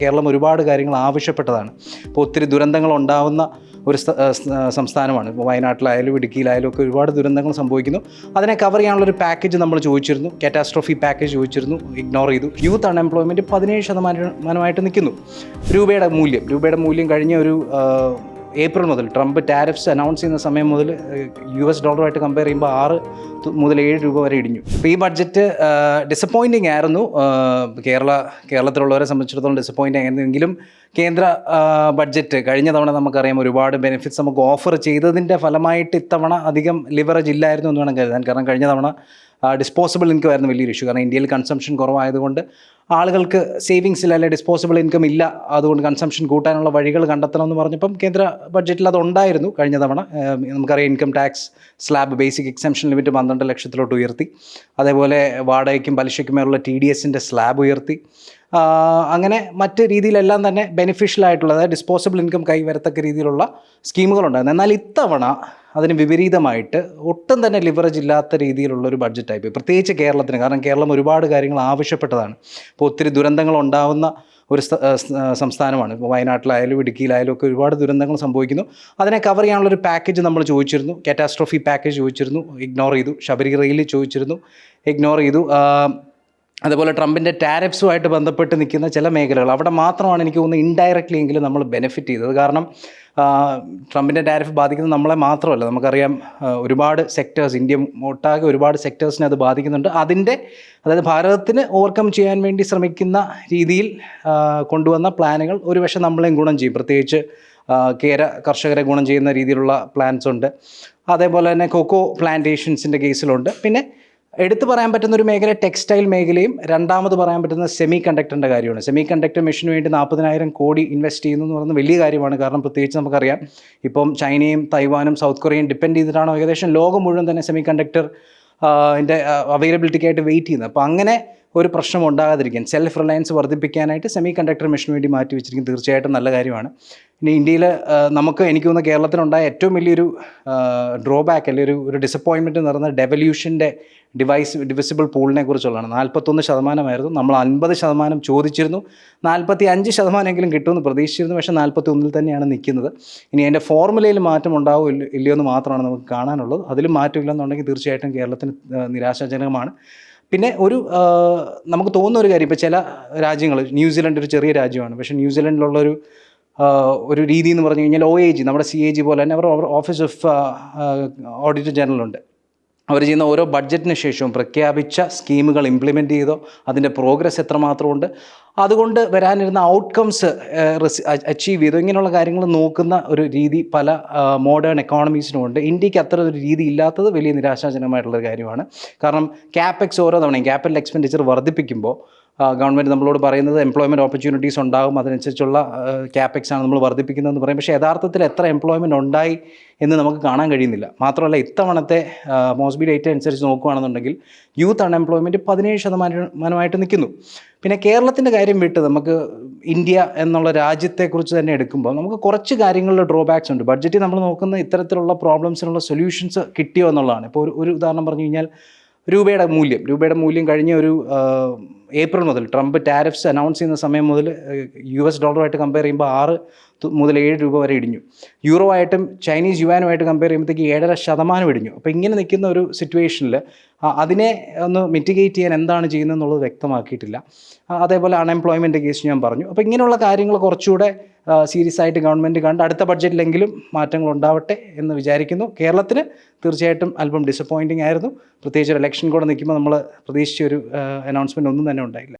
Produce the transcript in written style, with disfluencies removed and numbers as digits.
കേരളം ഒരുപാട് കാര്യങ്ങൾ ആവശ്യപ്പെട്ടതാണ്. ഇപ്പോൾ ഒത്തിരി ദുരന്തങ്ങൾ ഉണ്ടാവുന്ന ഒരു സംസ്ഥാനമാണ്. ഇപ്പോൾ വയനാട്ടിലായാലും ഇടുക്കിയിലായാലും ഒക്കെ ഒരുപാട് ദുരന്തങ്ങൾ സംഭവിക്കുന്നു. അതിനെ കവർ ചെയ്യാനുള്ളൊരു പാക്കേജ് നമ്മൾ ചോദിച്ചിരുന്നു. കാറ്റാസ്ട്രോഫി പാക്കേജ് ചോദിച്ചിരുന്നു, ഇഗ്നോർ ചെയ്തു. യൂത്ത് അൺഎംപ്ലോയ്മെൻറ്റ് 17% നിൽക്കുന്നു. രൂപയുടെ മൂല്യം കഴിഞ്ഞ ഒരു ഏപ്രിൽ മുതൽ ട്രംപ് ടാരിഫ്സ് അനൗൺസ് ചെയ്യുന്ന സമയം മുതൽ US ഡോളറുമായിട്ട് കമ്പയർ ചെയ്യുമ്പോൾ 6 മുതൽ 7 രൂപ വരെ ഇടിഞ്ഞു. അപ്പോൾ ഈ ബഡ്ജറ്റ് ഡിസപ്പോയിൻറ്റിംഗ് ആയിരുന്നു. കേരളത്തിലുള്ളവരെ സംബന്ധിച്ചിടത്തോളം ഡിസപ്പോയിൻറ്റിംഗ് ആയിരുന്നു. എങ്കിലും കേന്ദ്ര ബഡ്ജറ്റ് കഴിഞ്ഞ തവണ നമുക്കറിയാം ഒരുപാട് ബെനിഫിറ്റ്സ് നമുക്ക് ഓഫർ ചെയ്തതിൻ്റെ ഫലമായിട്ട് ഇത്തവണ അധികം ലിവറേജ് ഇല്ലായിരുന്നു എന്ന് വേണം കരുതാൻ. കാരണം കഴിഞ്ഞ തവണ ഡിസ്പോസിബിൾ ഇൻകം ആയിരുന്നു വലിയൊരു ഇഷ്യൂ. കാരണം ഇന്ത്യയിൽ കൺസംഷൻ കുറവായതുകൊണ്ട് ആളുകൾക്ക് സേവിങ്സിൽ അല്ലെങ്കിൽ ഡിസ്പോസിബിൾ ഇൻകം ഇല്ല, അതുകൊണ്ട് കൺസംഷൻ കൂട്ടാനുള്ള വഴികൾ കണ്ടെത്തണമെന്ന് പറഞ്ഞപ്പം കേന്ദ്ര ബഡ്ജറ്റിൽ അതുണ്ടായിരുന്നു കഴിഞ്ഞ തവണ. നമുക്കറിയാം income tax slab basic exemption limit 12 ലക്ഷത്തിലോട്ട് ഉയർത്തി. അതേപോലെ വാടകയ്ക്കും പലിശയ്ക്കുമേലുള്ള TDSൻ്റെ സ്ലാബ് ഉയർത്തി. അങ്ങനെ മറ്റ് രീതിയിലെല്ലാം തന്നെ ബെനിഫിഷ്യൽ ആയിട്ടുള്ള, അതായത് ഡിസ്പോസിബിൾ ഇൻകം കൈവരത്തക്ക രീതിയിലുള്ള സ്കീമുകളുണ്ടായിരുന്നു. എന്നാൽ ഇത്തവണ അതിന് വിപരീതമായിട്ട് ഒട്ടും തന്നെ ലിവറേജ് ഇല്ലാത്ത രീതിയിലുള്ളൊരു ബഡ്ജറ്റായിപ്പോയി, പ്രത്യേകിച്ച് കേരളത്തിന്. കാരണം കേരളം ഒരുപാട് കാര്യങ്ങൾ ആവശ്യപ്പെട്ടതാണ്. ഇപ്പോൾ ഒത്തിരി ദുരന്തങ്ങൾ ഉണ്ടാവുന്ന ഒരു സംസ്ഥാനമാണ്. ഇപ്പോൾ വയനാട്ടിലായാലും ഇടുക്കിയിലായാലും ഒക്കെ ഒരുപാട് ദുരന്തങ്ങൾ സംഭവിക്കുന്നു. അതിനെ കവർ ചെയ്യാനുള്ളൊരു പാക്കേജ് നമ്മൾ ചോദിച്ചിരുന്നു. കാറ്റാസ്ട്രോഫി പാക്കേജ് ചോദിച്ചിരുന്നു, ഇഗ്നോർ ചെയ്തു. ശബരി റെയിൽ ചോദിച്ചിരുന്നു, ഇഗ്നോർ ചെയ്തു. അതുപോലെ ട്രംപിൻ്റെ ടാരിഫ്സുമായിട്ട് ബന്ധപ്പെട്ട് നിൽക്കുന്ന ചില മേഖലകൾ, അവിടെ മാത്രമാണ് എനിക്ക് തോന്നുന്നത് ഇൻഡയറക്റ്റ്ലി എങ്കിലും നമ്മൾ ബെനിഫിറ്റ് ചെയ്തത്. കാരണം ട്രംപിൻ്റെ ടാരിഫ് ബാധിക്കുന്നത് നമ്മളെ മാത്രമല്ല, നമുക്കറിയാം ഒരുപാട് സെക്ടേഴ്സ്, ഇന്ത്യ ഒട്ടാകെ ഒരുപാട് സെക്ടേഴ്സിനെ അത് ബാധിക്കുന്നുണ്ട്. അതായത് ഭാരതത്തിന് ഓവർകം ചെയ്യാൻ വേണ്ടി ശ്രമിക്കുന്ന രീതിയിൽ കൊണ്ടുവന്ന പ്ലാനുകൾ ഒരു പക്ഷേ നമ്മളെയും ഗുണം ചെയ്യും. പ്രത്യേകിച്ച് കർഷകരെ ഗുണം ചെയ്യുന്ന രീതിയിലുള്ള പ്ലാൻസ് ഉണ്ട്. അതേപോലെ തന്നെ കൊക്കോ പ്ലാന്റേഷൻസിൻ്റെ കേസിലുണ്ട്. പിന്നെ എടുത്തു പറയാൻ പറ്റുന്ന ഒരു മേഖല ടെക്സ്റ്റൈൽ മേഖലയും, രണ്ടാമത് പറയാൻ പറ്റുന്ന സെമി കണ്ടക്ടറിൻ്റെ കാര്യമാണ്. സെമി കണ്ടക്ടർ മെഷീന് വേണ്ടി 40,000 കോടി ഇൻവെസ്റ്റ് ചെയ്യുന്നു എന്ന് പറയുന്നത് വലിയ കാര്യമാണ്. കാരണം പ്രത്യേകിച്ച് നമുക്കറിയാം ഇപ്പം ചൈനയും തൈവാനും സൗത്ത് കൊറിയയും ഡിപ്പെൻഡ് ചെയ്തിട്ടാണ് ഏകദേശം ലോകം മുഴുവൻ തന്നെ സെമി കണ്ടക്ടർ അവൈലബിലിറ്റിക്കായിട്ട് വെയിറ്റ് ചെയ്യുന്നത്. അപ്പോൾ അങ്ങനെ ഒരു പ്രശ്നം ഉണ്ടാകാതിരിക്കാൻ, സെൽഫ് റിലയൻസ് വർദ്ധിപ്പിക്കാനായിട്ട് സെമി കണ്ടക്ടർ മെഷീന് വേണ്ടി മാറ്റി വെച്ചിരിക്കും. തീർച്ചയായിട്ടും നല്ല കാര്യമാണ്. ഇനി ഇന്ത്യയിൽ എനിക്ക് തോന്നുന്ന കേരളത്തിലുണ്ടായ ഏറ്റവും വലിയൊരു ഡ്രോബാക്ക് അല്ലെങ്കിൽ ഒരു ഡിസപ്പോയിൻമെൻറ്റ് എന്ന് പറയുന്നത് ഡെവല്യൂഷൻ്റെ ഡിവിസിബിൾ പൂളിനെ കുറിച്ചുള്ളതാണ്. 41% നമ്മൾ 50% ചോദിച്ചിരുന്നു. 45% കിട്ടുമെന്ന് പ്രതീക്ഷിച്ചിരുന്നു. പക്ഷേ 41 തന്നെയാണ് നിൽക്കുന്നത്. ഇനി അതിൻ്റെ ഫോർമുലയിൽ മാറ്റം ഉണ്ടാവും ഇല്ലയോ എന്ന് മാത്രമാണ് നമുക്ക് കാണാനുള്ളത്. അതിലും മാറ്റമില്ലെന്നുണ്ടെങ്കിൽ തീർച്ചയായിട്ടും കേരളത്തിന് നിരാശാജനകമാണ്. പിന്നെ നമുക്ക് തോന്നുന്ന ഒരു കാര്യം, ഇപ്പോൾ ചില രാജ്യങ്ങൾ, ന്യൂസിലൻഡ് ഒരു ചെറിയ രാജ്യമാണ്, പക്ഷേ ന്യൂസിലൻഡിലുള്ളൊരു രീതി എന്ന് പറഞ്ഞു കഴിഞ്ഞാൽ OAG, നമ്മുടെ CAG പോലെ തന്നെ അവർ ഓഫീസ് ഓഫ് ഓഡിറ്റർ ജനറൽ ഉണ്ട്. അവർ ചെയ്യുന്ന ഓരോ ബഡ്ജറ്റിന് ശേഷവും പ്രഖ്യാപിച്ച സ്കീമുകൾ ഇംപ്ലിമെൻറ്റ് ചെയ്തോ, അതിൻ്റെ പ്രോഗ്രസ് എത്രമാത്രമുണ്ട്, അതുകൊണ്ട് വരാനിരുന്ന ഔട്ട്കംസ് അച്ചീവ് ചെയ്തോ, ഇങ്ങനെയുള്ള കാര്യങ്ങൾ നോക്കുന്ന ഒരു രീതി പല മോഡേൺ എക്കോണമീസിനുമുണ്ട്. ഇന്ത്യക്ക് അത്ര ഒരു രീതി ഇല്ലാത്തത് വലിയ നിരാശാജനകമായിട്ടുള്ളൊരു കാര്യമാണ്. കാരണം CapEx ഓരോ തവണയും ക്യാപിറ്റൽ എക്സ്പെൻഡിച്ചർ വർദ്ധിപ്പിക്കുമ്പോൾ ഗവൺമെൻറ് നമ്മളോട് പറയുന്നത് എംപ്ലോയ്മെൻറ്റ് ഓപ്പർച്യൂണിറ്റീസ് ഉണ്ടാകും, അതിനനുസരിച്ചുള്ള CapEx ആണ് നമ്മൾ വർദ്ധിപ്പിക്കുന്നതെന്ന് പറയും. പക്ഷേ യഥാർത്ഥത്തിൽ എത്ര എംപ്ലോയ്മെൻറ്റ് ഉണ്ടായി എന്ന് നമുക്ക് കാണാൻ കഴിയുന്നില്ല. മാത്രമല്ല ഇത്തവണത്തെ മോസ്ബി ഡേറ്റ അനുസരിച്ച് നോക്കുകയാണെന്നുണ്ടെങ്കിൽ യൂത്ത് അൺഎംപ്ലോയ്മെൻറ്റ് 17% നിൽക്കുന്നു. പിന്നെ കേരളത്തിൻ്റെ കാര്യം വിട്ട് നമുക്ക് ഇന്ത്യ എന്നുള്ള രാജ്യത്തെക്കുറിച്ച് തന്നെ എടുക്കുമ്പോൾ നമുക്ക് കുറച്ച് കാര്യങ്ങളിൽ ഡ്രോബാക്സ് ഉണ്ട്. ബഡ്ജറ്റിൽ നമ്മൾ നോക്കുന്ന ഇത്തരത്തിലുള്ള പ്രോബ്ലംസിനുള്ള സൊല്യൂഷൻസ് കിട്ടിയോ എന്നുള്ളതാണ്. ഇപ്പോൾ ഒരു ഉദാഹരണം പറഞ്ഞു കഴിഞ്ഞാൽ രൂപയുടെ മൂല്യം കഴിഞ്ഞ ഒരു ഏപ്രിൽ മുതൽ ട്രംപ് ടാരിഫ്സ് അനൗൺസ് ചെയ്യുന്ന സമയം മുതൽ US ഡോളറുമായിട്ട് കമ്പയർ ചെയ്യുമ്പോൾ 6 മുതൽ 7 രൂപ വരെ ഇടിഞ്ഞു. യൂറോ ആയിട്ടും ചൈനീസ് യുവാനുമായിട്ട് കമ്പയർ ചെയ്യുമ്പോഴത്തേക്ക് 7.5% ഇടിഞ്ഞു. അപ്പോൾ ഇങ്ങനെ നിൽക്കുന്ന ഒരു സിറ്റുവേഷനിൽ അതിനെ ഒന്ന് മിറ്റിഗേറ്റ് ചെയ്യാൻ എന്താണ് ചെയ്യുന്നതെന്നുള്ളത് വ്യക്തമാക്കിയിട്ടില്ല. അതേപോലെ അൺഎംപ്ലോയ്മെൻറ്റ് കേസ് ഞാൻ പറഞ്ഞു. അപ്പോൾ ഇങ്ങനെയുള്ള കാര്യങ്ങൾ കുറച്ചുകൂടെ സീരിയസ് ആയിട്ട് ഗവൺമെൻറ് കണ്ട് അടുത്ത ബഡ്ജറ്റിലെങ്കിലും മാറ്റങ്ങൾ ഉണ്ടാവട്ടെ എന്ന് വിചാരിക്കുന്നു. കേരളത്തിന് തീർച്ചയായിട്ടും അല്പം ഡിസപ്പോയിൻറ്റിംഗ് ആയിരുന്നു. പ്രത്യേകിച്ച് ഒരു ഇലക്ഷൻ കൂടെ നിൽക്കുമ്പോൾ നമ്മൾ പ്രതീക്ഷിച്ച ഒരു അനൗൺസ്മെൻറ്റ് ഒന്നും തന്നെ ഉണ്ടായില്ല.